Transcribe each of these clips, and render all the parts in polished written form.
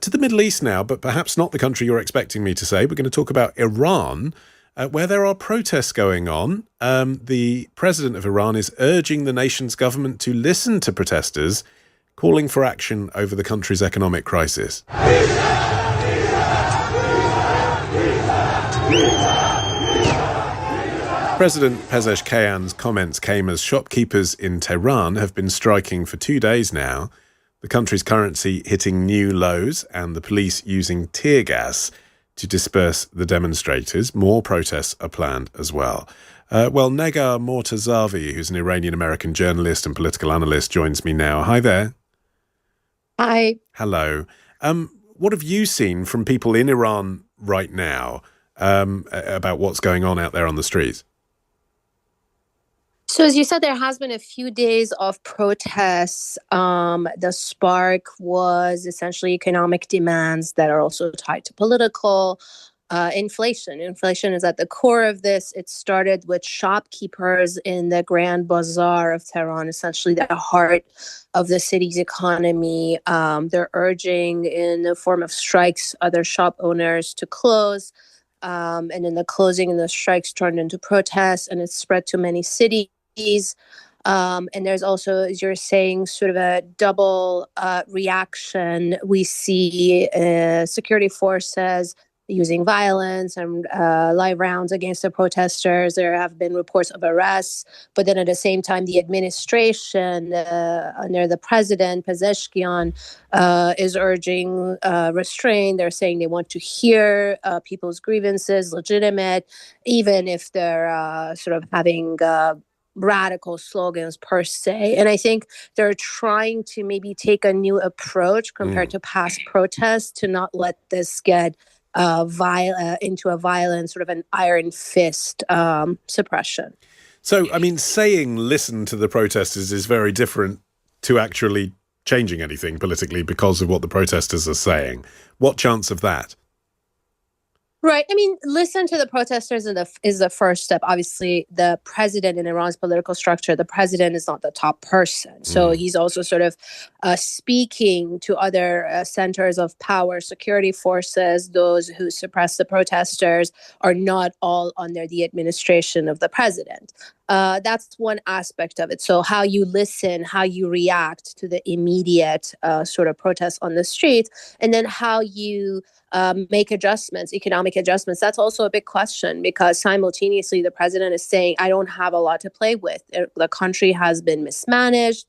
To the Middle East now, but perhaps not the country you're expecting me to say. We're going to talk about Iran, where there are protests going on. The president of Iran is urging the nation's government to listen to protesters, calling for action over the country's economic crisis. President Pezeshkian's comments came as shopkeepers in Tehran have been striking for 2 days now, the country's currency hitting new lows and the police using tear gas to disperse the demonstrators. More protests are planned as well. Negar Mortazavi, who's an Iranian-American journalist and political analyst, joins me now. Hi there. Hi. Hello. What have you seen from people in Iran right now about what's going on out there on the streets? So as you said, there has been a few days of protests. The spark was essentially economic demands that are also tied to political inflation. Inflation is at the core of this. It started with shopkeepers in the Grand Bazaar of Tehran, essentially the heart of the city's economy. They're urging, in the form of strikes, other shop owners to close. And then the closing and the strikes turned into protests, and it spread to many cities. And there's also, as you're saying, sort of a double reaction. We see security forces using violence and live rounds against the protesters. There have been reports of arrests, but then at the same time, the administration under the president, Pezeshkian, is urging restraint. They're saying they want to hear people's grievances, legitimate, even if they're sort of having radical slogans per se. And I think they're trying to maybe take a new approach compared to past protests to not let this get into a violent sort of an iron fist suppression. So, I mean, saying listen to the protesters is very different to actually changing anything politically because of what the protesters are saying. What chance of that? Right. I mean, listen to the protesters is the first step. Obviously, the president in Iran's political structure, the president is not the top person. So he's also sort of speaking to other centers of power, security forces. Those who suppress the protesters are not all under the administration of the president. That's one aspect of it. So how you listen, how you react to the immediate sort of protests on the street, and then how you make adjustments, economic adjustments. That's also a big question because simultaneously the president is saying, I don't have a lot to play with. The country has been mismanaged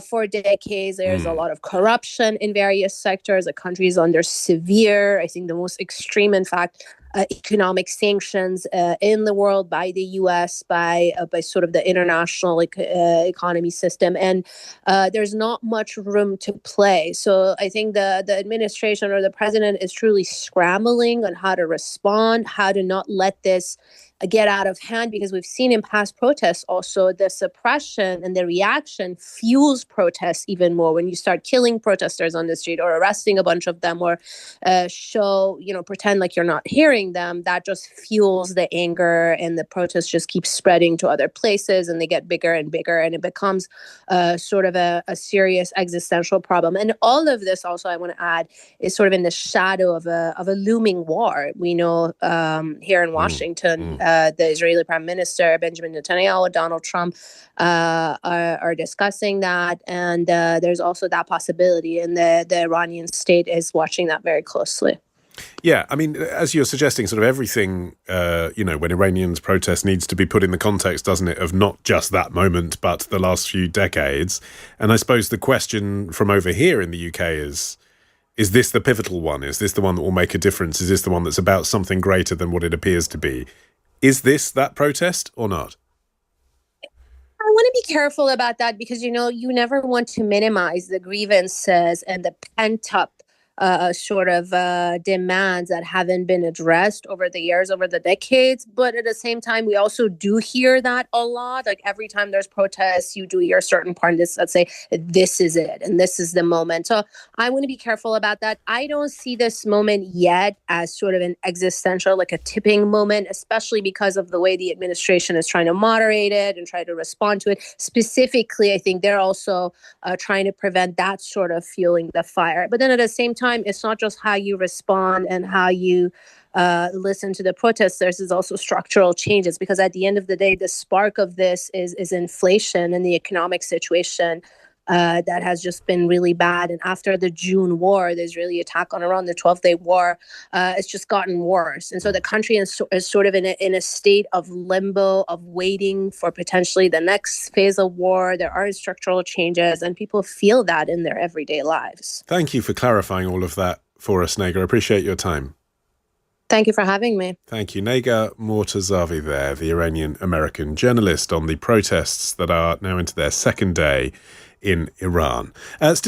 for decades. There's a lot of corruption in various sectors. The country is under severe, I think the most extreme, in fact, economic sanctions in the world by the U.S., by sort of the international economy system. And there's not much room to play. So I think the administration or the president is truly scrambling on how to respond, how to not let this get out of hand, because we've seen in past protests also the suppression and the reaction fuels protests even more. When you start killing protesters on the street or arresting a bunch of them or pretend like you're not hearing them, that just fuels the anger, and the protests just keep spreading to other places, and they get bigger and bigger, and it becomes sort of a serious existential problem. And all of this also, I want to add, is sort of in the shadow of a looming war. We know here in Washington, the Israeli Prime Minister, Benjamin Netanyahu, Donald Trump are discussing that. And there's also that possibility. And the Iranian state is watching that very closely. Yeah, I mean, as you're suggesting, sort of everything, when Iranians protest needs to be put in the context, doesn't it, of not just that moment, but the last few decades. And I suppose the question from over here in the UK is this the pivotal one? Is this the one that will make a difference? Is this the one that's about something greater than what it appears to be? Is this that protest or not? I want to be careful about that because, you never want to minimize the grievances and the pent-up sort of demands that haven't been addressed over the years, over the decades. But at the same time, we also do hear that a lot. Like every time there's protests, you do hear certain parties that say, this is it, and this is the moment. So I want to be careful about that. I don't see this moment yet as sort of an existential, like a tipping moment, especially because of the way the administration is trying to moderate it and try to respond to it. Specifically, I think they're also trying to prevent that sort of fueling the fire. But then at the same time, time, it's not just how you respond and how you listen to the protesters, is also structural changes, because at the end of the day, the spark of this is inflation and the economic situation that has just been really bad. And after the June war, the Israeli attack on Iran, the 12-day war, it's just gotten worse. And so the country is sort of in a state of limbo, of waiting for potentially the next phase of war. There are structural changes, and people feel that in their everyday lives. Thank you for clarifying all of that for us, Negar. I appreciate your time. Thank you for having me. Thank you. Negar Mortazavi there, the Iranian-American journalist on the protests that are now into their second day in Iran.